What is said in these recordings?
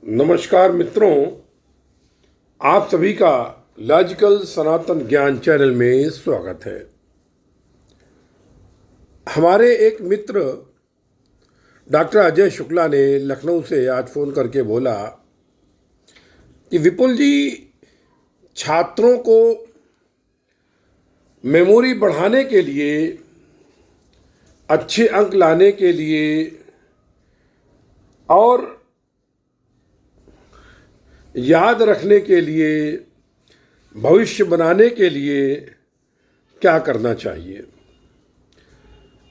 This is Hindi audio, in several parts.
नमस्कार मित्रों, आप सभी का लॉजिकल सनातन ज्ञान चैनल में स्वागत है। हमारे एक मित्र डॉक्टर अजय शुक्ला ने लखनऊ से आज फ़ोन करके बोला कि विपुल जी, छात्रों को मेमोरी बढ़ाने के लिए, अच्छे अंक लाने के लिए और याद रखने के लिए, भविष्य बनाने के लिए क्या करना चाहिए।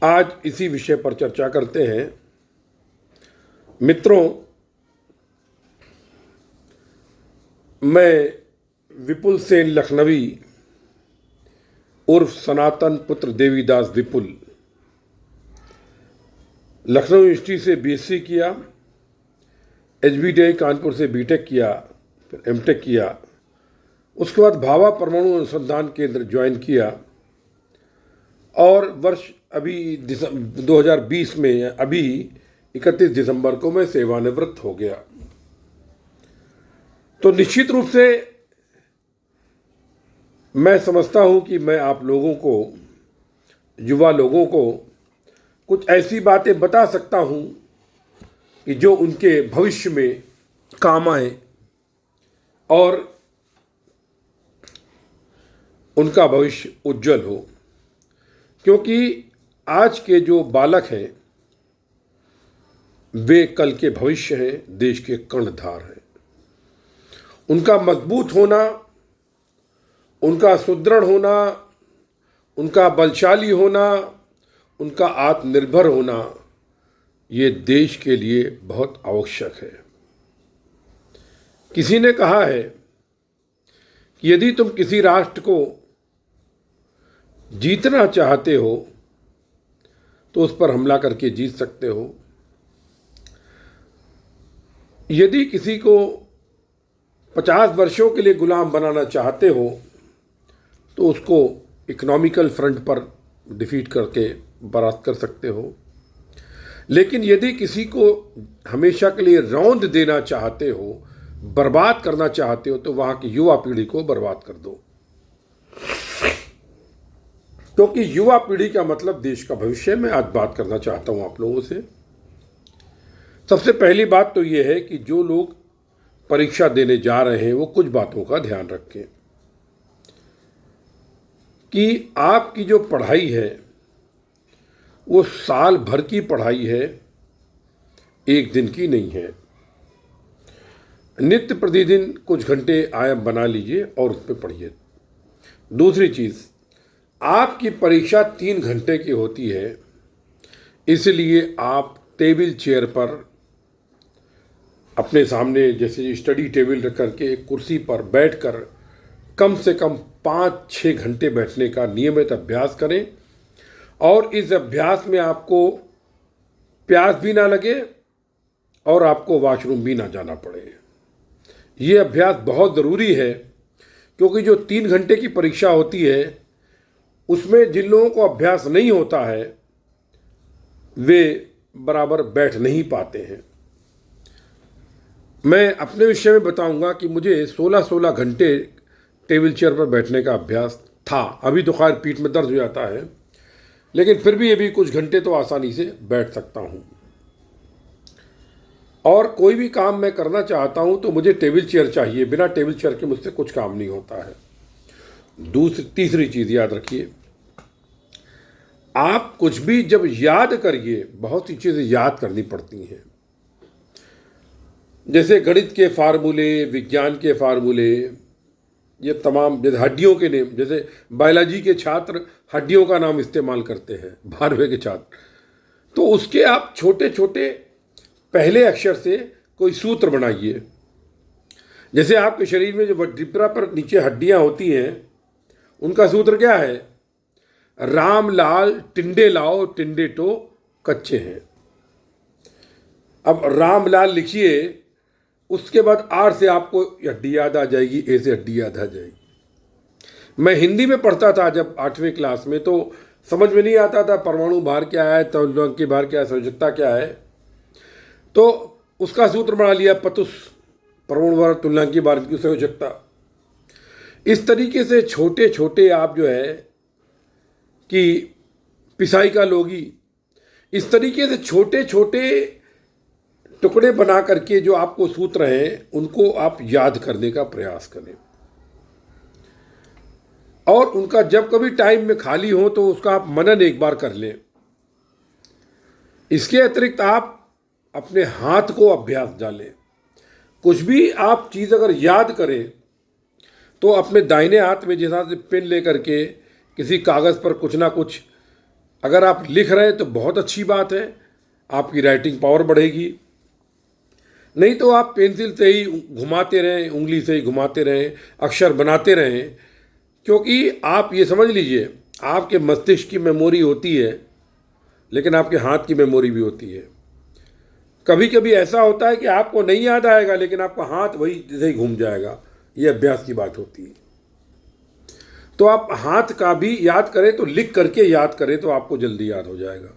आज इसी विषय पर चर्चा करते हैं। मित्रों, मैं विपुल सेन लखनवी उर्फ सनातन पुत्र देवीदास विपुल, लखनऊ यूनिवर्सिटी से बीएससी किया, एचबीटीआई कानपुर से बीटेक किया, फिर एमटेक किया। उसके बाद भाभा परमाणु अनुसंधान केंद्र ज्वाइन किया और वर्ष अभी 2020 में अभी 31 दिसंबर को मैं सेवानिवृत्त हो गया। तो निश्चित रूप से मैं समझता हूँ कि मैं आप लोगों को, युवा लोगों को कुछ ऐसी बातें बता सकता हूँ कि जो उनके भविष्य में काम आए और उनका भविष्य उज्जवल हो। क्योंकि आज के जो बालक हैं वे कल के भविष्य हैं, देश के कर्णधार हैं। उनका मजबूत होना, उनका सुदृढ़ होना, उनका बलशाली होना, उनका आत्मनिर्भर होना, ये देश के लिए बहुत आवश्यक है। किसी ने कहा है कि यदि तुम किसी राष्ट्र को जीतना चाहते हो तो उस पर हमला करके जीत सकते हो। यदि किसी को 50 वर्षों के लिए गुलाम बनाना चाहते हो तो उसको इकोनॉमिकल फ्रंट पर डिफीट करके बर्बाद कर सकते हो। लेकिन यदि किसी को हमेशा के लिए रौंद देना चाहते हो, बर्बाद करना चाहते हो, तो वहाँ की युवा पीढ़ी को बर्बाद कर दो। क्योंकि युवा पीढ़ी का मतलब देश का भविष्य। मैं आज बात करना चाहता हूँ आप लोगों से। सबसे पहली बात तो ये है कि जो लोग परीक्षा देने जा रहे हैं वो कुछ बातों का ध्यान रखें कि आपकी जो पढ़ाई है वो साल भर की पढ़ाई है, एक दिन की नहीं है। नित्य प्रतिदिन कुछ घंटे आयाम बना लीजिए और उस पर पढ़िए। दूसरी चीज़, आपकी परीक्षा 3 घंटे की होती है, इसलिए आप टेबल चेयर पर अपने सामने जैसे स्टडी टेबल रख करके एक कुर्सी पर बैठकर कम से कम 5-6 घंटे बैठने का नियमित अभ्यास करें। और इस अभ्यास में आपको प्यास भी ना लगे और आपको वॉशरूम भी ना जाना पड़े। ये अभ्यास बहुत ज़रूरी है, क्योंकि जो 3 घंटे की परीक्षा होती है उसमें जिन लोगों को अभ्यास नहीं होता है वे बराबर बैठ नहीं पाते हैं। मैं अपने विषय में बताऊंगा कि मुझे 16-16 घंटे टेबल चेयर पर बैठने का अभ्यास था। अभी तो खैर पीठ में दर्द हो जाता है, लेकिन फिर भी अभी कुछ घंटे तो आसानी से बैठ सकता हूँ। और कोई भी काम मैं करना चाहता हूँ तो मुझे टेबल चेयर चाहिए। बिना टेबल चेयर के मुझसे कुछ काम नहीं होता है। तीसरी चीज़ याद रखिए, आप कुछ भी जब याद करिए, बहुत सी चीज़ें याद करनी पड़ती हैं। जैसे गणित के फार्मूले, विज्ञान के फार्मूले, ये तमाम, जैसे हड्डियों के नेम, जैसे बायोलॉजी के छात्र हड्डियों का नाम इस्तेमाल करते हैं, 12वीं के छात्र, तो उसके आप छोटे छोटे पहले अक्षर से कोई सूत्र बनाइए। जैसे आपके शरीर में जो वर्टिब्रा पर नीचे हड्डियां होती हैं उनका सूत्र क्या है? राम लाल टिंडे लाओ, टिंडे तो कच्चे हैं। अब राम लाल लिखिए, उसके बाद आर से आपको हड्डी याद आ जाएगी, ए से हड्डी याद आ जाएगी। मैं हिंदी में पढ़ता था जब 8वीं क्लास में, तो समझ में नहीं आता था परमाणु भार क्या है, तौल्यांकी भार क्या है, संयोजकता क्या है। तो उसका सूत्र बना लिया, पतुस परमाणु तुलना की बार की आवश्यकता। इस तरीके से छोटे छोटे आप जो है कि पिसाई का लोगी, इस तरीके से छोटे छोटे टुकड़े बना करके जो आपको सूत्र हैं उनको आप याद करने का प्रयास करें, और उनका जब कभी टाइम में खाली हो तो उसका आप मनन एक बार कर लें। इसके अतिरिक्त आप अपने हाथ को अभ्यास डालें। कुछ भी आप चीज़ अगर याद करें तो अपने दाहिने हाथ में जैसा से पेन लेकर के किसी कागज़ पर कुछ ना कुछ अगर आप लिख रहे हैं तो बहुत अच्छी बात है, आपकी राइटिंग पावर बढ़ेगी। नहीं तो आप पेंसिल से ही घुमाते रहें, उंगली से ही घुमाते रहें, अक्षर बनाते रहें, क्योंकि आप ये समझ लीजिए आपके मस्तिष्क की मेमोरी होती है लेकिन आपके हाथ की मेमोरी भी होती है। कभी कभी ऐसा होता है कि आपको नहीं याद आएगा लेकिन आपका हाथ वही जैसे ही घूम जाएगा। ये अभ्यास की बात होती है। तो आप हाथ का भी याद करें तो लिख करके याद करें तो आपको जल्दी याद हो जाएगा।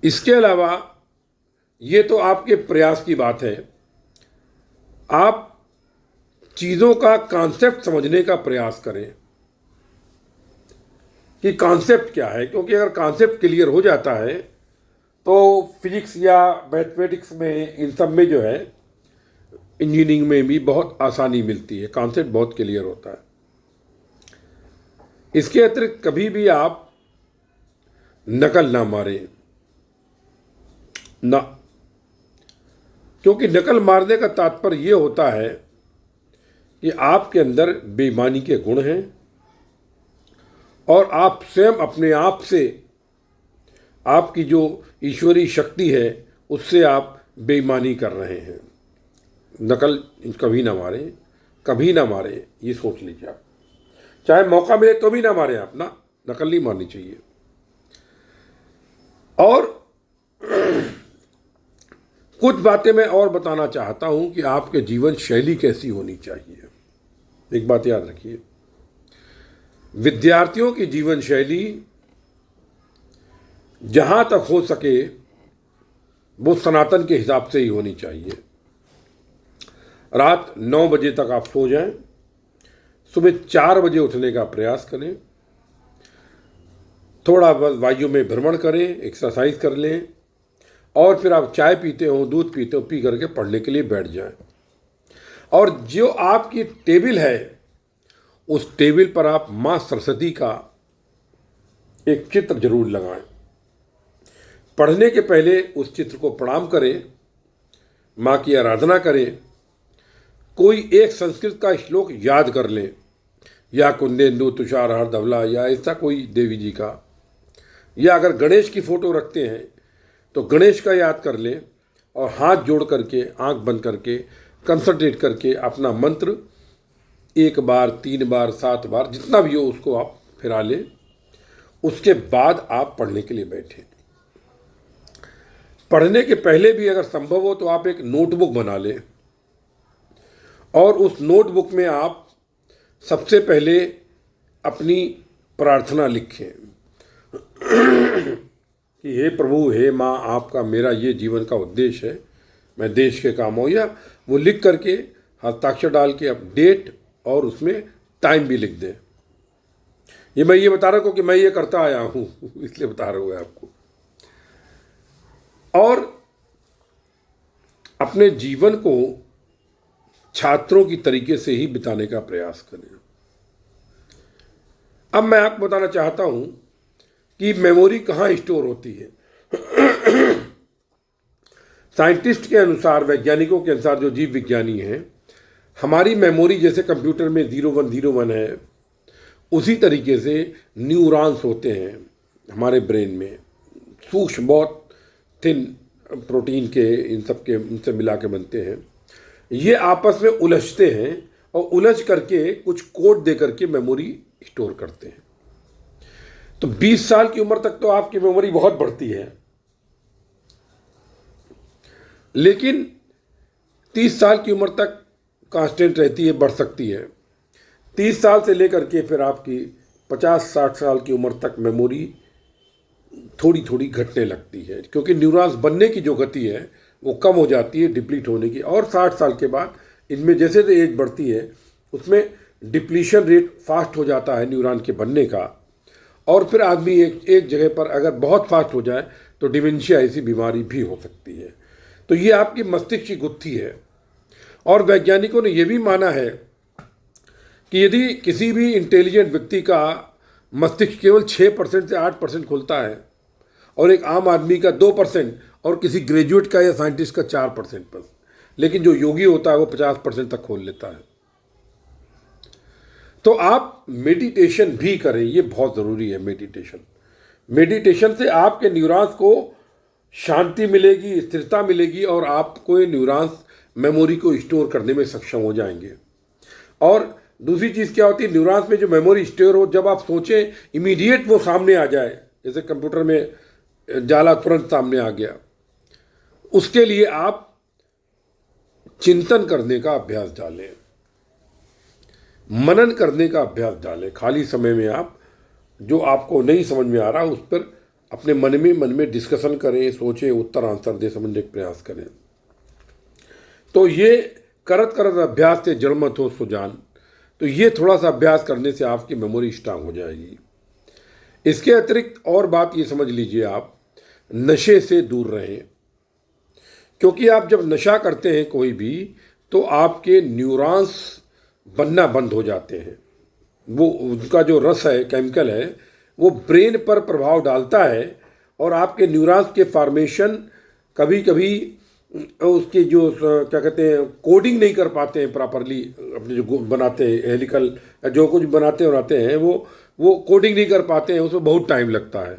इसके अलावा ये तो आपके प्रयास की बात है, आप चीज़ों का कॉन्सेप्ट समझने का प्रयास करें कि कॉन्सेप्ट क्या है, क्योंकि अगर कॉन्सेप्ट क्लियर हो जाता है तो फिजिक्स या मैथमेटिक्स में, इन सब में जो है, इंजीनियरिंग में भी बहुत आसानी मिलती है, कॉन्सेप्ट बहुत क्लियर होता है। इसके अतिरिक्त कभी भी आप नकल ना मारें ना, क्योंकि नकल मारने का तात्पर्य ये होता है कि आपके अंदर बेईमानी के गुण हैं और आप स्वयं अपने आप से, आपकी जो ईश्वरीय शक्ति है उससे आप बेईमानी कर रहे हैं। नकल कभी ना मारें, कभी ना मारें, ये सोच लीजिए आप। चाहे मौका मिले तो भी ना मारें आप ना, नकल नहीं मारनी चाहिए। और कुछ बातें मैं और बताना चाहता हूं कि आपके जीवन शैली कैसी होनी चाहिए। एक बात याद रखिए, विद्यार्थियों की जीवन शैली जहां तक हो सके वो सनातन के हिसाब से ही होनी चाहिए। रात 9 बजे तक आप सो जाएं, सुबह 4 बजे उठने का प्रयास करें, थोड़ा बस वायु में भ्रमण करें, एक्सरसाइज कर लें, और फिर आप चाय पीते हो, दूध पीते हो, पी करके पढ़ने के लिए बैठ जाएं। और जो आपकी टेबल है उस टेबल पर आप माँ सरस्वती का एक चित्र जरूर लगाएं। पढ़ने के पहले उस चित्र को प्रणाम करें, माँ की आराधना करें, कोई एक संस्कृत का श्लोक याद कर लें, या कुंदेंदु तुषारहार धवला, या ऐसा कोई देवी जी का, या अगर गणेश की फोटो रखते हैं तो गणेश का याद कर लें, और हाथ जोड़ करके, आंख बंद करके, कंसंट्रेट करके अपना मंत्र 1 बार, 3 बार, 7 बार, जितना भी हो उसको आप फिरा लें। उसके बाद आप पढ़ने के लिए बैठें। पढ़ने के पहले भी अगर संभव हो तो आप एक नोटबुक बना लें, और उस नोटबुक में आप सबसे पहले अपनी प्रार्थना लिखें कि हे प्रभु, हे माँ, आपका मेरा ये जीवन का उद्देश्य है, मैं देश के काम हो, या वो लिख करके हस्ताक्षर डाल के अब डेट और उसमें टाइम भी लिख दें। ये मैं ये बता रहा हूँ कि मैं ये करता आया हूँ, इसलिए बता रहा हूँ आपको। और अपने जीवन को छात्रों की तरीके से ही बिताने का प्रयास करें। अब मैं आपको बताना चाहता हूं कि मेमोरी कहाँ स्टोर होती है। साइंटिस्ट के अनुसार, वैज्ञानिकों के अनुसार, जो जीव विज्ञानी हैं, हमारी मेमोरी जैसे कंप्यूटर में 0101 है, उसी तरीके से न्यूरॉन्स होते हैं हमारे ब्रेन में, सूक्ष्म, बहुत थिन प्रोटीन के, इन सब के, इनसे मिला के बनते हैं। ये आपस में उलझते हैं और उलझ करके कुछ कोड दे करके मेमोरी स्टोर करते हैं। तो 20 साल की उम्र तक तो आपकी मेमोरी बहुत बढ़ती है, लेकिन 30 साल की उम्र तक कांस्टेंट रहती है, बढ़ सकती है। 30 साल से लेकर के फिर आपकी 50-60 साल की उम्र तक मेमोरी थोड़ी थोड़ी घटने लगती है, क्योंकि न्यूरॉन्स बनने की जो गति है वो कम हो जाती है डिप्लीट होने की। और 60 साल के बाद इनमें जैसे जैसे एज बढ़ती है उसमें डिप्लीशन रेट फास्ट हो जाता है न्यूरॉन के बनने का, और फिर आदमी एक जगह पर अगर बहुत फास्ट हो जाए तो डिमेंशिया ऐसी बीमारी भी हो सकती है। तो ये आपकी मस्तिष्क की गुत्थी है। और वैज्ञानिकों ने यह भी माना है कि यदि किसी भी इंटेलिजेंट व्यक्ति का मस्तिष्क केवल 6% से 8% खुलता है और एक आम आदमी का 2% और किसी ग्रेजुएट का या साइंटिस्ट का 4% बस, लेकिन जो योगी होता है वो 50% तक खोल लेता है। तो आप मेडिटेशन भी करें, ये बहुत ज़रूरी है। मेडिटेशन से आपके न्यूरॉन्स को शांति मिलेगी, स्थिरता मिलेगी और आपको ये न्यूरॉन्स मेमोरी को स्टोर करने में सक्षम हो जाएंगे। और दूसरी चीज़ क्या होती है, न्यूरॉन्स में जो मेमोरी स्टोर हो, जब आप सोचें इमीडिएट वो सामने आ जाए, जैसे कंप्यूटर में जाला तुरंत सामने आ गया, उसके लिए आप चिंतन करने का अभ्यास डालें, मनन करने का अभ्यास डालें। खाली समय में आप जो आपको नहीं समझ में आ रहा उस पर अपने मन में डिस्कशन करें, सोचें, उत्तर आंसर दे, समझने का प्रयास करें। तो ये करत करत अभ्यास से जड़ मत हो सुजान। तो ये थोड़ा सा अभ्यास करने से आपकी मेमोरी स्ट्रांग हो जाएगी। इसके अतिरिक्त और बात ये समझ लीजिए, आप नशे से दूर रहें, क्योंकि आप जब नशा करते हैं कोई भी तो आपके न्यूरॉन्स बनना बंद हो जाते हैं। वो उनका जो रस है, केमिकल है, वो ब्रेन पर प्रभाव डालता है और आपके न्यूरॉन्स के फॉर्मेशन कभी कभी उसकी जो क्या कहते हैं कोडिंग नहीं कर पाते हैं प्रॉपरली, अपने जो बनाते हैं हेलिकल जो कुछ बनाते हैं वो कोडिंग नहीं कर पाते हैं, उसमें बहुत टाइम लगता है।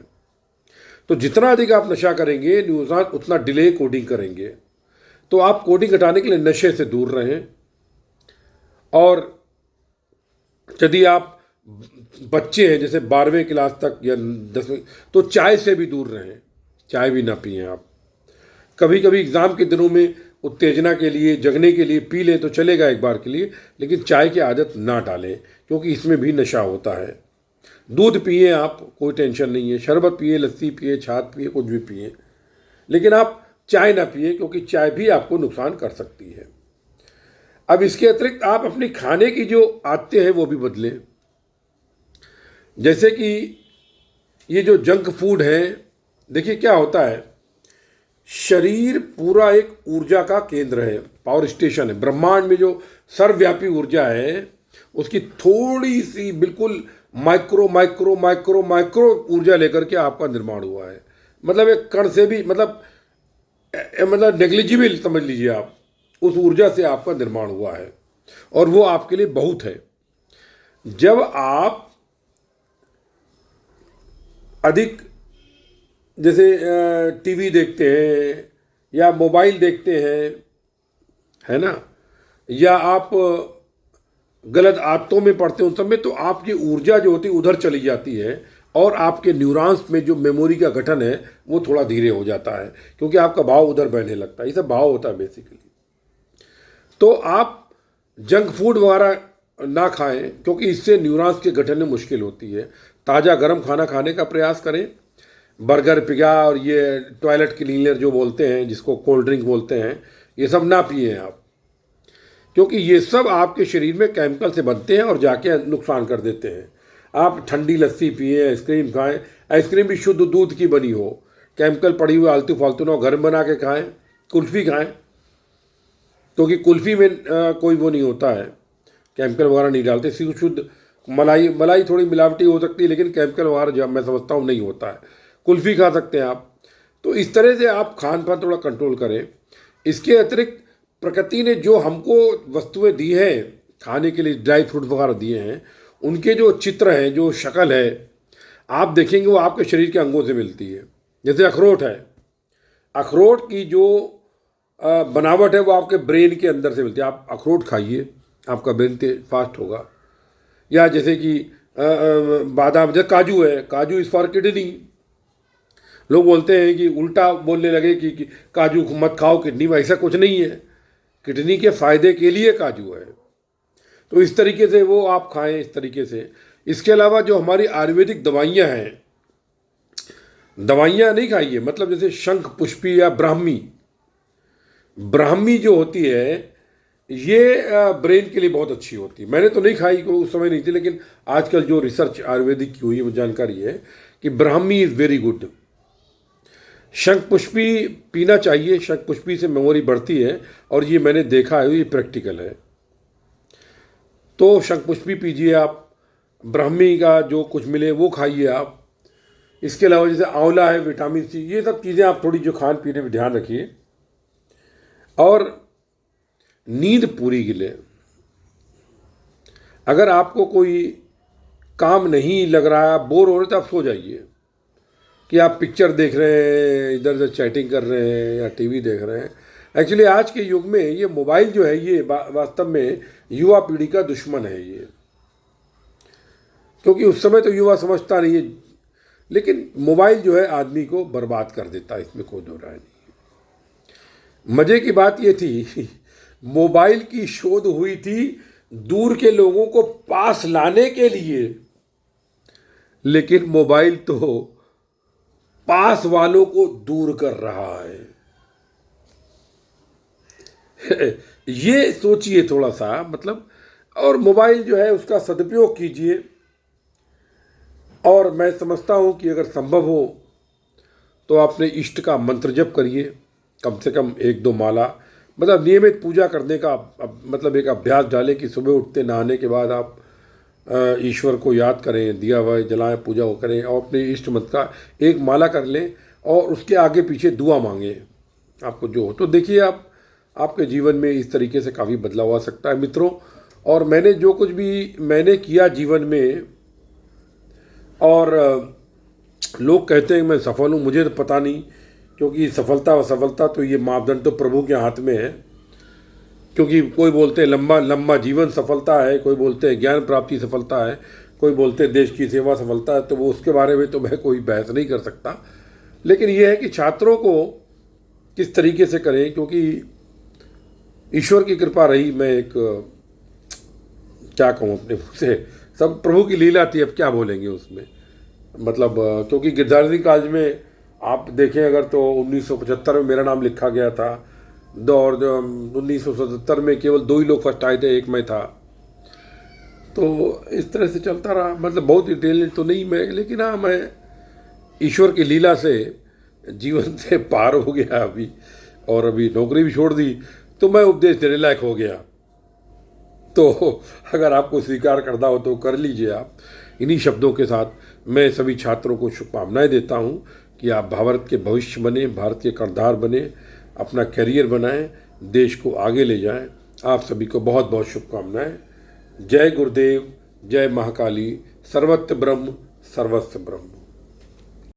तो जितना अधिक आप नशा करेंगे न्यूरॉन उतना डिले कोडिंग करेंगे। तो आप कोडिंग हटाने के लिए नशे से दूर रहें। और यदि आप बच्चे हैं जैसे 12वीं क्लास तक या 10वीं, तो चाय से भी दूर रहें, चाय भी ना पिएं आप। कभी कभी एग्ज़ाम के दिनों में उत्तेजना के लिए, जगने के लिए पी लें तो चलेगा एक बार के लिए, लेकिन चाय की आदत ना डालें क्योंकि इसमें भी नशा होता है। दूध पिए आप, कोई टेंशन नहीं है, शरबत पिए, लस्सी पिए, छाछ पिए, कुछ भी पिए, लेकिन आप चाय ना पिए क्योंकि चाय भी आपको नुकसान कर सकती है। अब इसके अतिरिक्त आप अपनी खाने की जो आदतें हैं वो भी बदलें। जैसे कि ये जो जंक फूड है, देखिए क्या होता है, शरीर पूरा एक ऊर्जा का केंद्र है, पावर स्टेशन है। ब्रह्मांड में जो सर्वव्यापी ऊर्जा है उसकी थोड़ी सी बिल्कुल माइक्रो माइक्रो माइक्रो माइक्रो ऊर्जा लेकर के आपका निर्माण हुआ है। मतलब एक कण से भी मतलब नेग्लिजिबल समझ लीजिए आप, उस ऊर्जा से आपका निर्माण हुआ है और वो आपके लिए बहुत है। जब आप अधिक जैसे टीवी देखते हैं या मोबाइल देखते हैं, है ना, या आप गलत आदतों में पड़ते हैं उन सब में, तो आपकी ऊर्जा जो होती है उधर चली जाती है और आपके न्यूरॉन्स में जो मेमोरी का गठन है वो थोड़ा धीरे हो जाता है क्योंकि आपका भाव उधर बहने लगता है। ये सब भाव होता है बेसिकली। तो आप जंक फूड वगैरह ना खाएं क्योंकि इससे न्यूरॉन्स के गठन में मुश्किल होती है। ताज़ा गर्म खाना खाने का प्रयास करें। बर्गर, पिज़्ज़ा और ये टॉयलेट क्लीनर जो बोलते हैं, जिसको कोल्ड ड्रिंक बोलते हैं, ये सब ना पिए आप, क्योंकि ये सब आपके शरीर में केमिकल से बनते हैं और जाके नुकसान कर देते हैं। आप ठंडी लस्सी पिए, आइसक्रीम खाएं, आइसक्रीम भी शुद्ध दूध की बनी हो, केमिकल पड़ी हुई आलतू फालतू ना हो, घर में बना के खाएं। कुल्फ़ी खाएं क्योंकि कुल्फ़ी में कोई वो नहीं होता है, केमिकल वगैरह नहीं डालते, सिर्फ शुद्ध मलाई थोड़ी मिलावटी हो सकती है लेकिन केमिकल वगैरह जब मैं समझता हूँ नहीं होता है। कुल्फ़ी खा सकते हैं आप। तो इस तरह से आप खान पान थोड़ा कंट्रोल करें। इसके अतिरिक्त प्रकृति ने जो हमको वस्तुएं दी हैं खाने के लिए, ड्राई फ्रूट वगैरह दिए हैं, उनके जो चित्र हैं, जो शक्ल है, आप देखेंगे वो आपके शरीर के अंगों से मिलती है। जैसे अखरोट है, अखरोट की जो बनावट है वो आपके ब्रेन के अंदर से मिलती है। आप अखरोट खाइए, आपका ब्रेन फास्ट होगा। या जैसे कि बादाम, जैसे काजू है, काजू इज़ फॉर किडनी। लोग बोलते हैं कि उल्टा बोलने लगे कि काजू मत खाओ, किडनी में, ऐसा कुछ नहीं है। किडनी के फायदे के लिए काजू है। तो इस तरीके से वो आप खाएं, इस तरीके से। इसके अलावा जो हमारी आयुर्वेदिक दवाइयाँ हैं, दवाइयाँ नहीं खाइए, मतलब जैसे शंख पुष्पी या ब्राह्मी, ब्राह्मी जो होती है ये ब्रेन के लिए बहुत अच्छी होती है। मैंने तो नहीं खाई, को उस समय नहीं थी, लेकिन आजकल जो रिसर्च आयुर्वेदिक की हुई है वो जानकारी है कि Brahmi is very good. Shankhpushpi पीना चाहिए, शंखपुष्पी से मेमोरी बढ़ती है, और ये मैंने देखा है, ये प्रैक्टिकल है। तो शंखपुष्पी पीजिए आप, ब्राह्मी का जो कुछ मिले वो खाइए आप। इसके अलावा जैसे आंवला है, विटामिन सी, ये सब चीज़ें आप थोड़ी जो खान पीने में ध्यान रखिए। और नींद पूरी के लिए, अगर आपको कोई काम नहीं लग रहा, बोर हो रहे, तो आप सो जाइए। कि आप पिक्चर देख रहे हैं, इधर उधर चैटिंग कर रहे हैं या टीवी देख रहे हैं। एक्चुअली आज के युग में ये मोबाइल जो है ये वास्तव में युवा पीढ़ी का दुश्मन है ये, क्योंकि उस समय तो युवा समझता नहीं है, लेकिन मोबाइल जो है आदमी को बर्बाद कर देता है, इसमें कोई दो राय नहीं। मज़े की बात ये थी मोबाइल की शोध हुई थी दूर के लोगों को पास लाने के लिए, लेकिन मोबाइल तो पास वालों को दूर कर रहा है। ये सोचिए थोड़ा सा, मतलब। और मोबाइल जो है उसका सदुपयोग कीजिए, और मैं समझता हूँ कि अगर संभव हो तो अपने इष्ट का मंत्र जप करिए, कम से कम 1-2 माला, मतलब नियमित पूजा करने का मतलब एक अभ्यास डालें कि सुबह उठते नहाने के बाद आप ईश्वर को याद करें, दिया हुआ जलाएं, पूजा करें, और अपने इष्ट मंत्र का एक माला कर लें, और उसके आगे पीछे दुआ मांगें आपको जो हो। तो देखिए आप, आपके जीवन में इस तरीके से काफ़ी बदलाव आ सकता है मित्रों। और मैंने जो कुछ भी मैंने किया जीवन में, और लोग कहते हैं मैं सफल हूँ, मुझे तो पता नहीं, क्योंकि सफलता व असफलता तो ये मापदंड तो प्रभु के हाथ में है। क्योंकि कोई बोलते हैं लंबा जीवन सफलता है, कोई बोलते हैं ज्ञान प्राप्ति सफलता है, कोई बोलते हैं देश की सेवा सफलता है, तो वो उसके बारे में तो मैं कोई बहस नहीं कर सकता। लेकिन ये है कि छात्रों को किस तरीके से करें, क्योंकि ईश्वर की कृपा रही, मैं एक क्या कहूँ अपने मुँह से, सब प्रभु की लीला थी, अब क्या बोलेंगे उसमें। मतलब क्योंकि गिरधारी कॉलेज में आप देखें अगर, तो 1975 में मेरा नाम लिखा गया था, और 1977 में केवल 2 ही लोग फर्स्ट आए थे, एक मैं था। तो इस तरह से चलता रहा, मतलब बहुत ही टैलेंट तो नहीं मैं, लेकिन हाँ मैं ईश्वर की लीला से जीवन से पार हो गया अभी, और अभी नौकरी भी छोड़ दी, तो मैं उपदेश देने लायक हो गया। तो अगर आपको स्वीकार करना हो तो कर लीजिए आप। इन्हीं शब्दों के साथ मैं सभी छात्रों को शुभकामनाएं देता हूं कि आप भारत के भविष्य बने, भारत के कर्णधार बने, अपना करियर बनाएं, देश को आगे ले जाएं। आप सभी को बहुत बहुत शुभकामनाएं। जय गुरुदेव, जय महाकाली, सर्वत्र ब्रह्म सर्वस्व ब्रह्म।